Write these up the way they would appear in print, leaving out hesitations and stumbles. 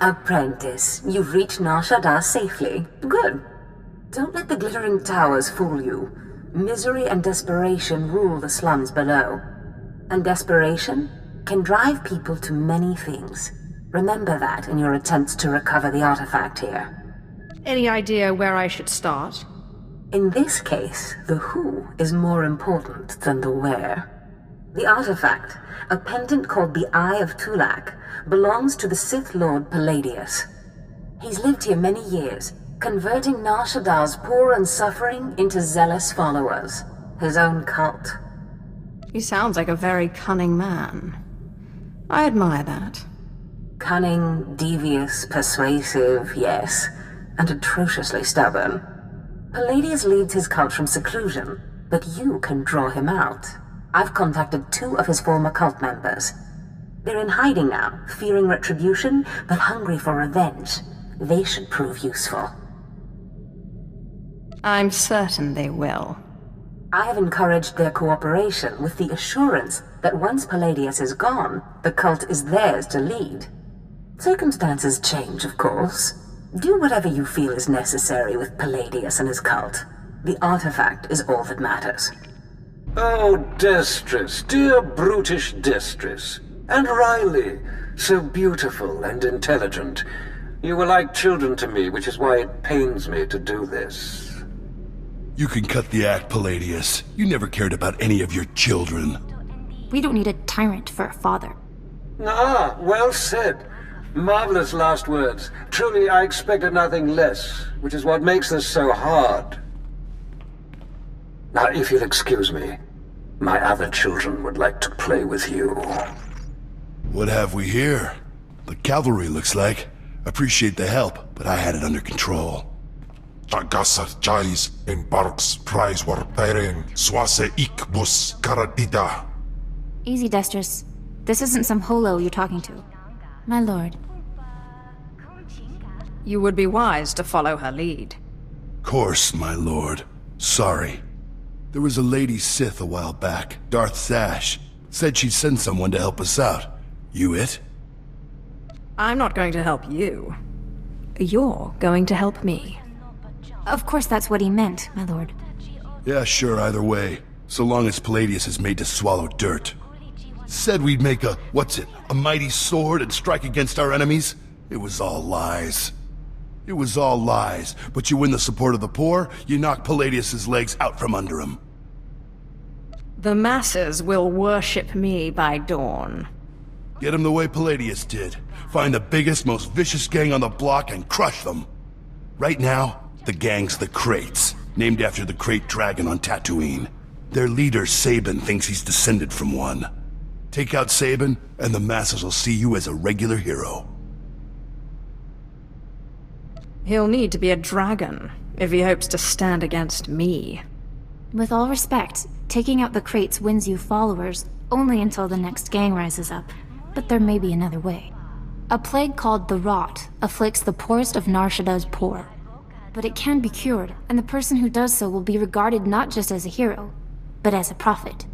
Apprentice, you've reached Shadaa safely. Good. Don't let the glittering towers fool you. Misery and desperation rule the slums below. And desperation can drive people to many things. Remember that in your attempts to recover the artifact here. Any idea where I should start? In this case, the who is more important than the where. The artifact, a pendant called the Eye of Twi'lek, belongs to the Sith Lord Palladius. He's lived here many years, converting Shada's poor and suffering into zealous followers. His own cult. He sounds like a very cunning man. I admire that. Cunning, devious, persuasive, yes, and atrociously stubborn. Palladius leads his cult from seclusion, but you can draw him out. I've contacted 2 of his former cult members. They're in hiding now, fearing retribution, but hungry for revenge. They should prove useful. I'm certain they will. I have encouraged their cooperation with the assurance that once Palladius is gone, the cult is theirs to lead. Circumstances change, of course. Do whatever you feel is necessary with Palladius and his cult. The artifact is all that matters. Oh, Destress, dear brutish Destress. And Riley, so beautiful and intelligent. You were like children to me, which is why it pains me to do this. You can cut the act, Palladius. You never cared about any of your children. We don't need a tyrant for a father. Ah, well said. Marvelous last words. Truly, I expected nothing less, which is what makes this so hard. Now, if you'll excuse me, my other children would like to play with you. What have we here? The cavalry, looks like. Appreciate the help, but I had it under control. Tagasar Jaris in Barks Prize war Pairing Swase Ikbus Karadida. Easy, Destress. This isn't some holo you're talking to. My lord. You would be wise to follow her lead. Course, my lord. Sorry. There was a lady Sith a while back, Darth Sash. Said she'd send someone to help us out. You it? I'm not going to help you. You're going to help me. Of course that's what he meant, my lord. Yeah, sure, either way. So long as Palladius is made to swallow dirt. Said we'd make a mighty sword and strike against our enemies? It was all lies. It was all lies, but you win the support of the poor, you knock Palladius's legs out from under him. The masses will worship me by dawn. Get him the way Palladius did. Find the biggest, most vicious gang on the block and crush them. Right now, the gang's the Crates, named after the Crate Dragon on Tatooine. Their leader, Sabin, thinks he's descended from one. Take out Sabin, and the masses will see you as a regular hero. He'll need to be a dragon if he hopes to stand against me. With all respect, taking out the crates wins you followers only until the next gang rises up. But there may be another way. A plague called the Rot afflicts the poorest of Nar Shadda's poor. But it can be cured, and the person who does so will be regarded not just as a hero, but as a prophet.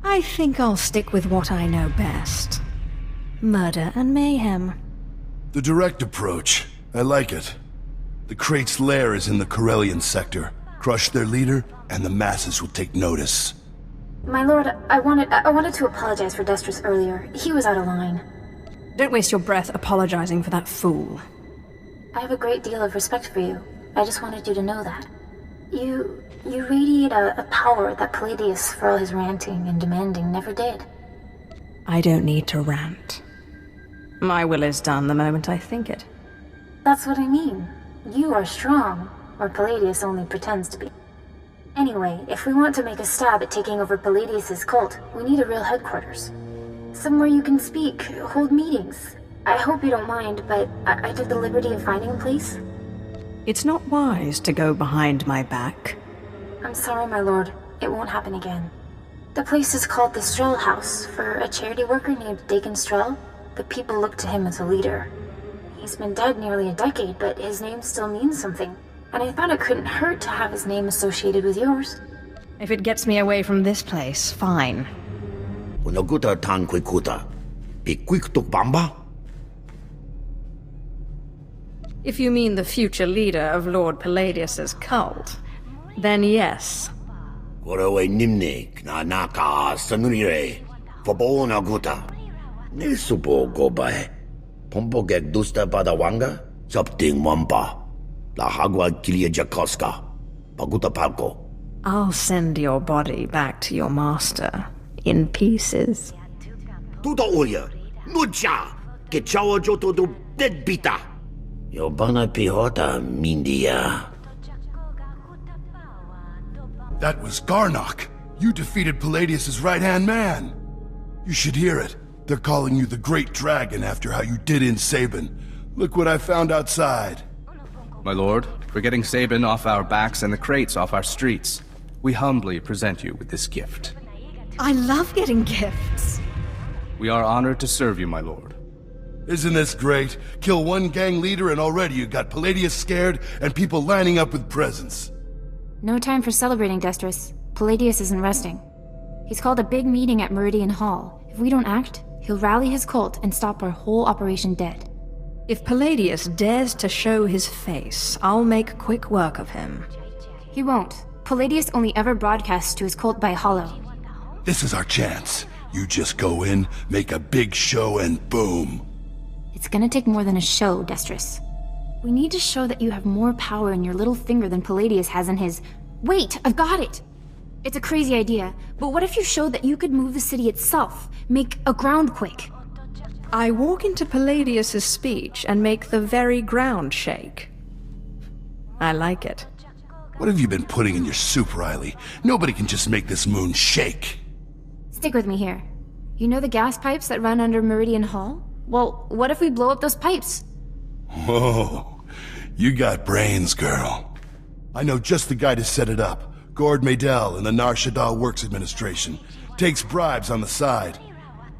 I think I'll stick with what I know best. Murder and mayhem. The direct approach. I like it. The Crate's lair is in the Corellian sector. Crush their leader, and the masses will take notice. My lord, I wanted to apologize for Destress earlier. He was out of line. Don't waste your breath apologizing for that fool. I have a great deal of respect for you. I just wanted you to know that. You radiate a power that Palladius, for all his ranting and demanding, never did. I don't need to rant. My will is done the moment I think it. That's what I mean. You are strong, or Palladius only pretends to be. Anyway, if we want to make a stab at taking over Palladius's cult, we need a real headquarters. Somewhere you can speak, hold meetings. I hope you don't mind, but I took the liberty of finding a place. It's not wise to go behind my back. I'm sorry, my lord. It won't happen again. The place is called the Strell House, for a charity worker named Dakin Strell. The people look to him as a leader. He's been dead nearly a decade, but his name still means something. And I thought it couldn't hurt to have his name associated with yours. If it gets me away from this place, fine. If you mean the future leader of Lord Palladius's cult, then yes. Korowe nimnik na naka sanurire. Fabona guta. Nisupo gobae. Pompo gek dusta padawanga. Something wampa. La hagwa kilia jakoska. Paguta palko. I'll send your body back to your master, in pieces. Tuta ulia. Nucha. Kechawa joto do deadbita. Yobana pihota mindia. That was Garnock. You defeated Palladius's right-hand man. You should hear it. They're calling you the Great Dragon after how you did in Sabin. Look what I found outside. My lord, for getting Sabin off our backs and the crates off our streets, we humbly present you with this gift. I love getting gifts. We are honored to serve you, my lord. Isn't this great? Kill one gang leader and already you got Palladius scared and people lining up with presents. No time for celebrating, Destris. Palladius isn't resting. He's called a big meeting at Meridian Hall. If we don't act, he'll rally his cult and stop our whole operation dead. If Palladius dares to show his face, I'll make quick work of him. He won't. Palladius only ever broadcasts to his cult by hollow. This is our chance. You just go in, make a big show, and boom. It's gonna take more than a show, Destris. We need to show that you have more power in your little finger than Palladius has in his... Wait, I've got it! It's a crazy idea, but what if you showed that you could move the city itself? Make a groundquake? I walk into Palladius's speech and make the very ground shake. I like it. What have you been putting in your soup, Riley? Nobody can just make this moon shake. Stick with me here. You know the gas pipes that run under Meridian Hall? Well, what if we blow up those pipes? Whoa, you got brains, girl. I know just the guy to set it up. Gord Maydell in the Shadaa Works Administration. Takes bribes on the side.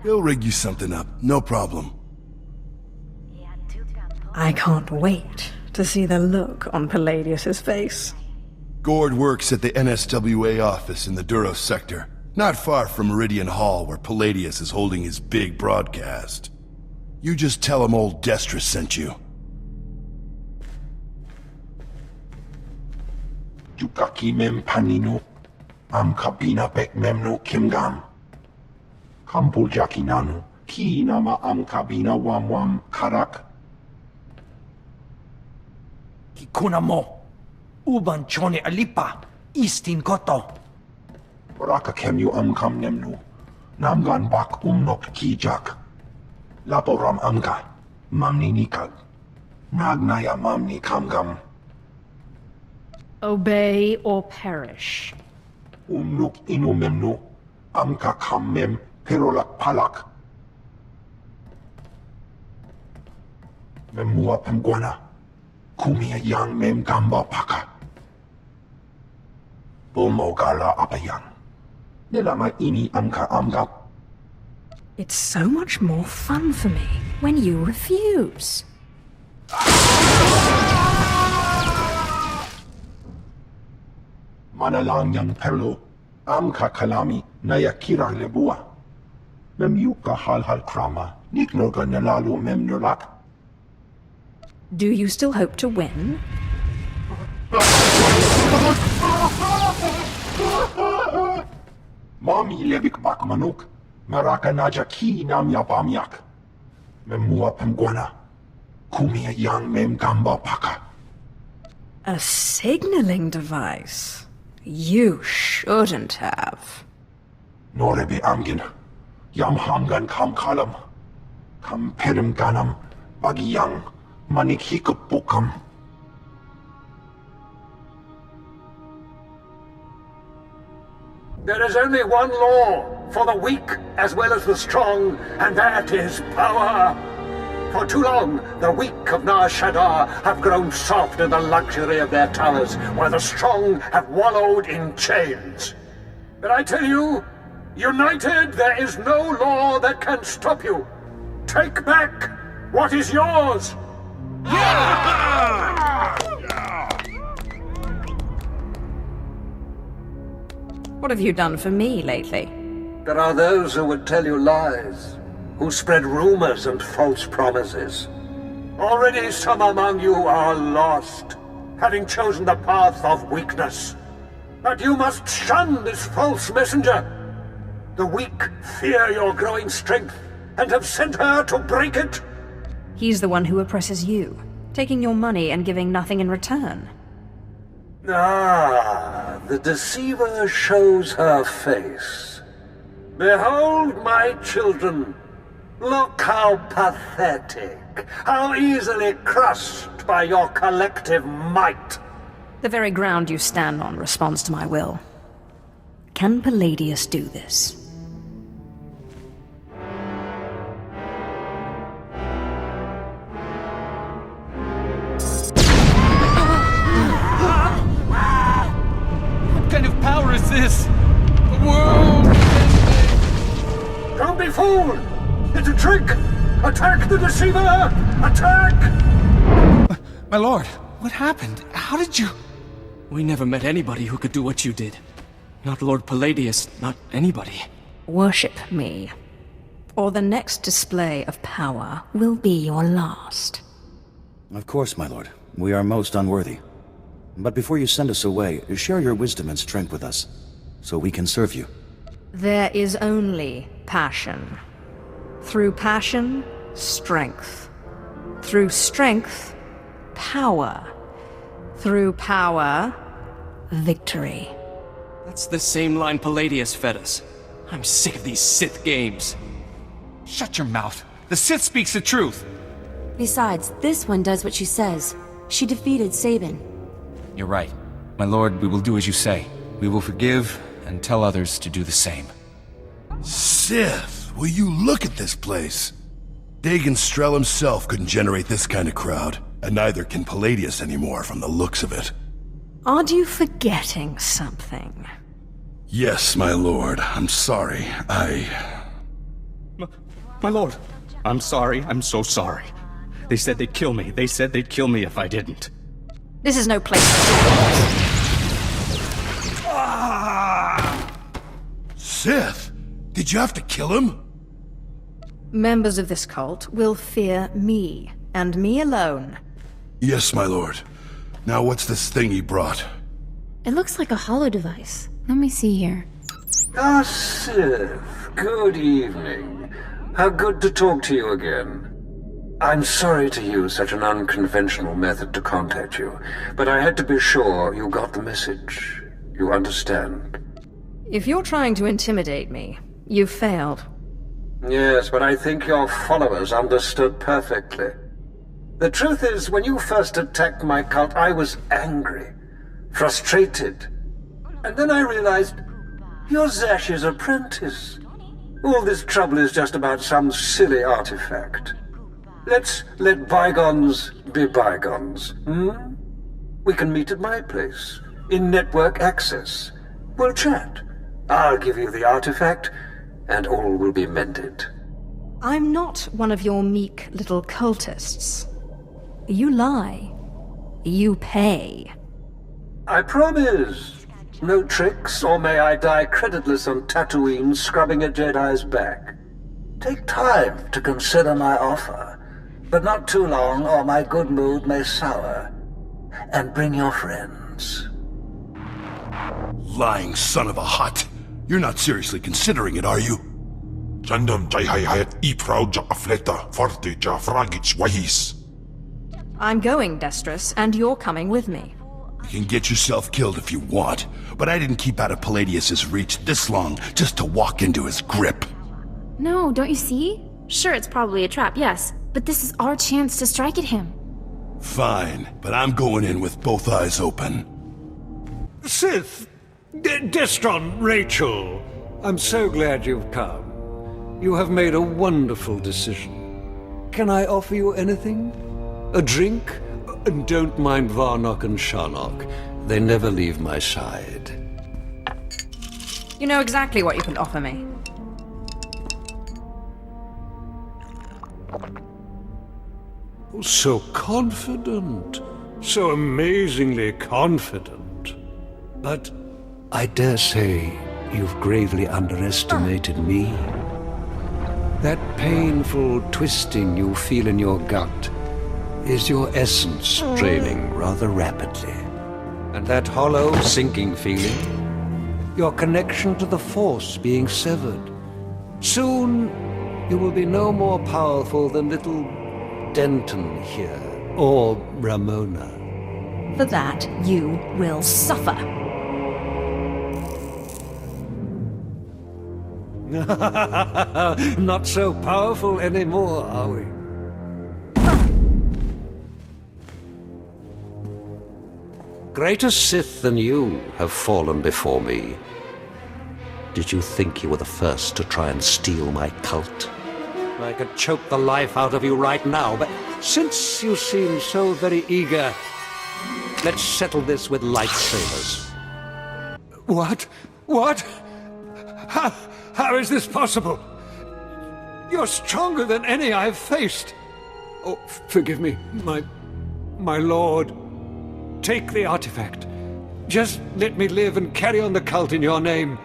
He'll rig you something up, no problem. I can't wait to see the look on Palladius's face. Gord works at the NSWA office in the Duros sector, not far from Meridian Hall where Palladius is holding his big broadcast. You just tell him old Destris sent you. Jukaki mem panino, am kabina pek memno kimgam. Kampul jakinanu, ki nama am kabina wam karak. Kikuna mo, uban chone alipa, istin koto. Raka kemyu am kam nemnu, namgan bak umnok ki jak. Laporam amga, mamni nikag. Nagnaya mamni kamgam. Obey or perish. Umnuk inu memnu, amka kam mem perolak palak. Memua pemguana, kumia yang mem gamba paka. Bulmo gala apayang. Nilama ini amka amgap. It's so much more fun for me when you refuse. Manalang yang perlo, amka kalami nayakira lebua. Memyuka hal krama, niknoga nalalu memnulak. Do you still hope to win? Mami lebik bak manuk, maraka naja ki nam yapamyak. Memua pemguana, kumia yang mem gamba paka. A signaling device? You shouldn't have. Norebe amgin, yam hamgan kam kalam, kam pedem ganam, bagi yang manik hikup bukam. There is only one law for the weak as well as the strong, and that is power. For too long, the weak of Shadaa have grown soft in the luxury of their towers, while the strong have wallowed in chains. But I tell you, united, there is no law that can stop you. Take back what is yours! What have you done for me lately? There are those who would tell you lies, who spread rumors and false promises. Already some among you are lost, having chosen the path of weakness. But you must shun this false messenger. The weak fear your growing strength, and have sent her to break it. He's the one who oppresses you, taking your money and giving nothing in return. Ah, the deceiver shows her face. Behold, my children. Look how pathetic, how easily crushed by your collective might. The very ground you stand on responds to my will. Can Palladius do this? What kind of power is this? Whoa! Don't be fooled! It's a trick! Attack the deceiver! Attack! My lord, what happened? How did you... We never met anybody who could do what you did. Not Lord Palladius, not anybody. Worship me, or the next display of power will be your last. Of course, my lord. We are most unworthy. But before you send us away, share your wisdom and strength with us, so we can serve you. There is only passion. Through passion, strength. Through strength, power. Through power, victory. That's the same line Palladius fed us. I'm sick of these Sith games. Shut your mouth. The Sith speaks the truth. Besides, this one does what she says. She defeated Sabin. You're right. My lord, we will do as you say. We will forgive and tell others to do the same. Sith, will you look at this place? Dagon Strel himself couldn't generate this kind of crowd, and neither can Palladius anymore from the looks of it. Aren't you forgetting something? Yes, my lord. I'm sorry. My lord, I'm sorry. I'm so sorry. They said they'd kill me. They said they'd kill me if I didn't. This is no place for Sith! Did you have to kill him? Members of this cult will fear me, and me alone. Yes, my lord. Now what's this thing he brought? It looks like a hollow device. Let me see here. Ah, Sith. Good evening. How good to talk to you again. I'm sorry to use such an unconventional method to contact you, but I had to be sure you got the message. You understand? If you're trying to intimidate me, you've failed. Yes, but I think your followers understood perfectly. The truth is, when you first attacked my cult, I was angry, frustrated. And then I realized, you're Zash's apprentice. All this trouble is just about some silly artifact. Let's let bygones be bygones, hmm? We can meet at my place, in network access. We'll chat. I'll give you the artifact, and all will be mended. I'm not one of your meek little cultists. You lie. You pay. I promise. No tricks, or may I die creditless on Tatooine scrubbing a Jedi's back. Take time to consider my offer, but not too long, or my good mood may sour. And bring your friends. Lying son of a hut. You're not seriously considering it, are you? I'm going, Destrus, and you're coming with me. You can get yourself killed if you want, but I didn't keep out of Palladius's reach this long just to walk into his grip. No, don't you see? Sure, it's probably a trap, yes, but this is our chance to strike at him. Fine, but I'm going in with both eyes open. Sith! Destron, Rachel! I'm so glad you've come. You have made a wonderful decision. Can I offer you anything? A drink? And don't mind Varnock and Sharnock. They never leave my side. You know exactly what you can offer me. So confident. So amazingly confident. But I dare say you've gravely underestimated me. That painful twisting you feel in your gut, is your essence draining rather rapidly. And that hollow, sinking feeling? Your connection to the Force being severed. Soon, you will be no more powerful than little Denton here, or Ramona. For that, you will suffer. Not so powerful anymore, are we? Greater Sith than you have fallen before me. Did you think you were the first to try and steal my cult? I could choke the life out of you right now, but since you seem so very eager, let's settle this with lightsabers. What? What? How is this possible? You're stronger than any I've faced. Oh, forgive me, my lord. Take the artifact. Just let me live and carry on the cult in your name.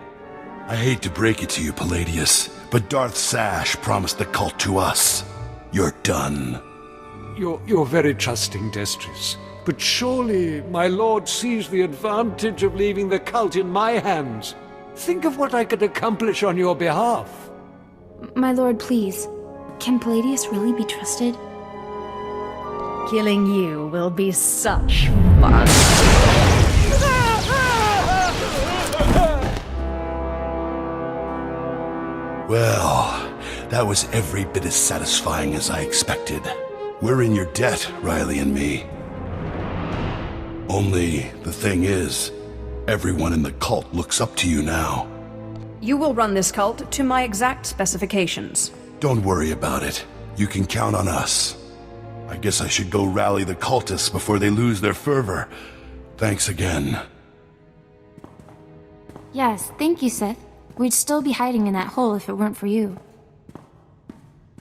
I hate to break it to you, Palladius, but Darth Zash promised the cult to us. You're done. You're very trusting, Destris. But surely my lord sees the advantage of leaving the cult in my hands. Think of what I could accomplish on your behalf. My lord, please. Can Palladius really be trusted? Killing you will be such fun. Well, that was every bit as satisfying as I expected. We're in your debt, Riley and me. Only, the thing is, everyone in the cult looks up to you now. You will run this cult to my exact specifications. Don't worry about it. You can count on us. I guess I should go rally the cultists before they lose their fervor. Thanks again. Yes, thank you, Sith. We'd still be hiding in that hole if it weren't for you.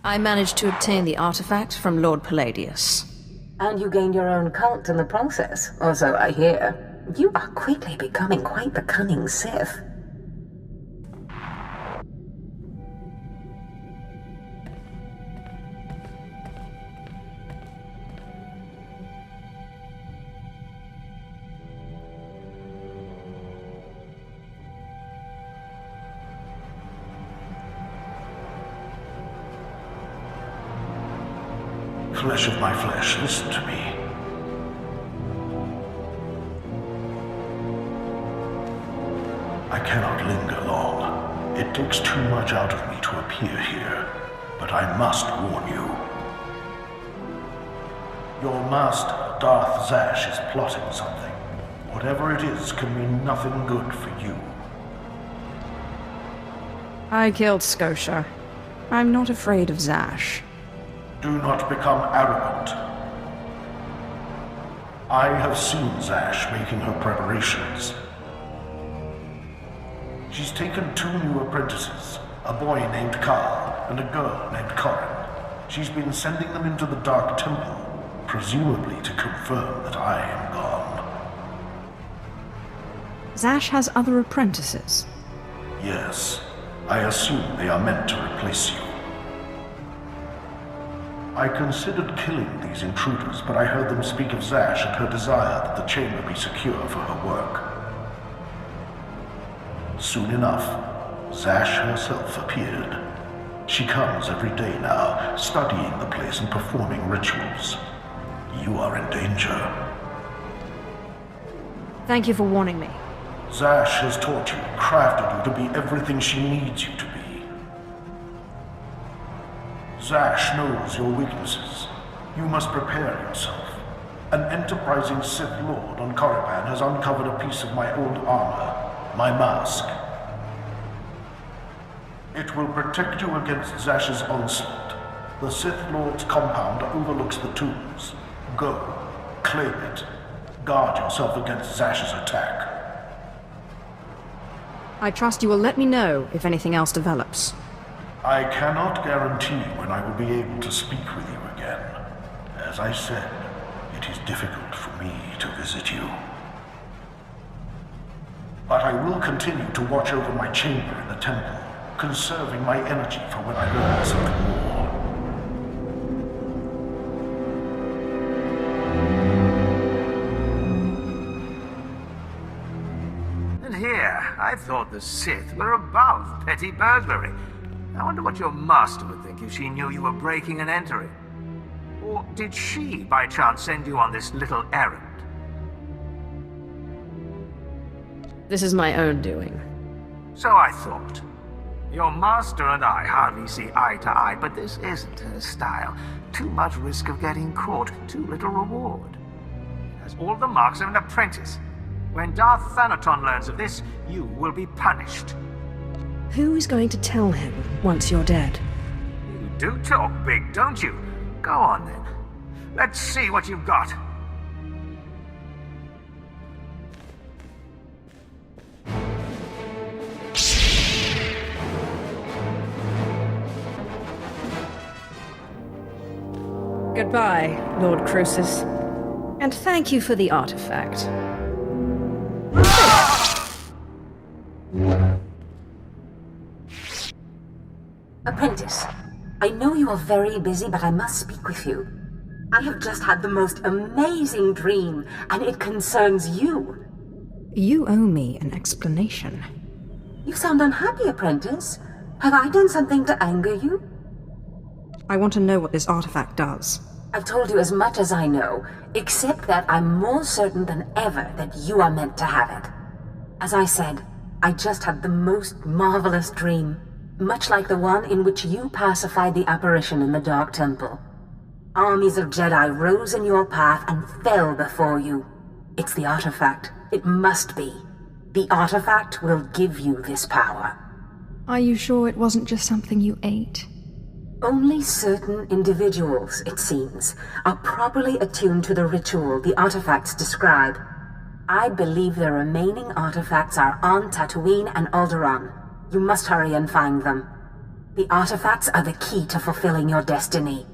I managed to obtain the artifact from Lord Palladius. And you gained your own cult in the process, or so I hear. You are quickly becoming quite the cunning Sith. Flesh of my flesh, listen to me. I cannot linger long. It takes too much out of me to appear here, but I must warn you. Your master, Darth Zash, is plotting something. Whatever it is can mean nothing good for you. I killed Scotia. I'm not afraid of Zash. Do not become arrogant. I have seen Zash making her preparations. She's taken 2 new apprentices, a boy named Carl and a girl named Corin. She's been sending them into the Dark Temple, presumably to confirm that I am gone. Zash has other apprentices? Yes. I assume they are meant to replace you. I considered killing these intruders, but I heard them speak of Zash and her desire that the chamber be secure for her work. Soon enough, Zash herself appeared. She comes every day now, studying the place and performing rituals. You are in danger. Thank you for warning me. Zash has taught you, crafted you to be everything she needs you to be. Zash knows your weaknesses. You must prepare yourself. An enterprising Sith Lord on Korriban has uncovered a piece of my old armor, my mask. It will protect you against Zash's onslaught. The Sith Lord's compound overlooks the tombs. Go, claim it. Guard yourself against Zash's attack. I trust you will let me know if anything else develops. I cannot guarantee when I will be able to speak with you again. As I said, it is difficult for me to visit you. But I will continue to watch over my chamber in the temple, conserving my energy for when I learn something more. I thought the Sith were above petty burglary. I wonder what your master would think if she knew you were breaking and entering. Or did she, by chance, send you on this little errand? This is my own doing. So I thought. Your master and I hardly see eye to eye, but this isn't her style. Too much risk of getting caught, too little reward. It has all the marks of an apprentice. When Darth Thanaton learns of this, you will be punished. Who is going to tell him once you're dead? You do talk big, don't you? Go on then. Let's see what you've got. Goodbye, Lord Crucis. And thank you for the artifact. Apprentice, I know you are very busy, but I must speak with you. I have just had the most amazing dream, and it concerns you. You owe me an explanation. You sound unhappy, Apprentice. Have I done something to anger you? I want to know what this artifact does. I've told you as much as I know, except that I'm more certain than ever that you are meant to have it. As I said, I just had the most marvelous dream, much like the one in which you pacified the apparition in the Dark Temple. Armies of Jedi rose in your path and fell before you. It's the artifact. It must be. The artifact will give you this power. Are you sure it wasn't just something you ate? Only certain individuals, it seems, are properly attuned to the ritual the artifacts describe. I believe the remaining artifacts are on Tatooine and Alderaan. You must hurry and find them. The artifacts are the key to fulfilling your destiny.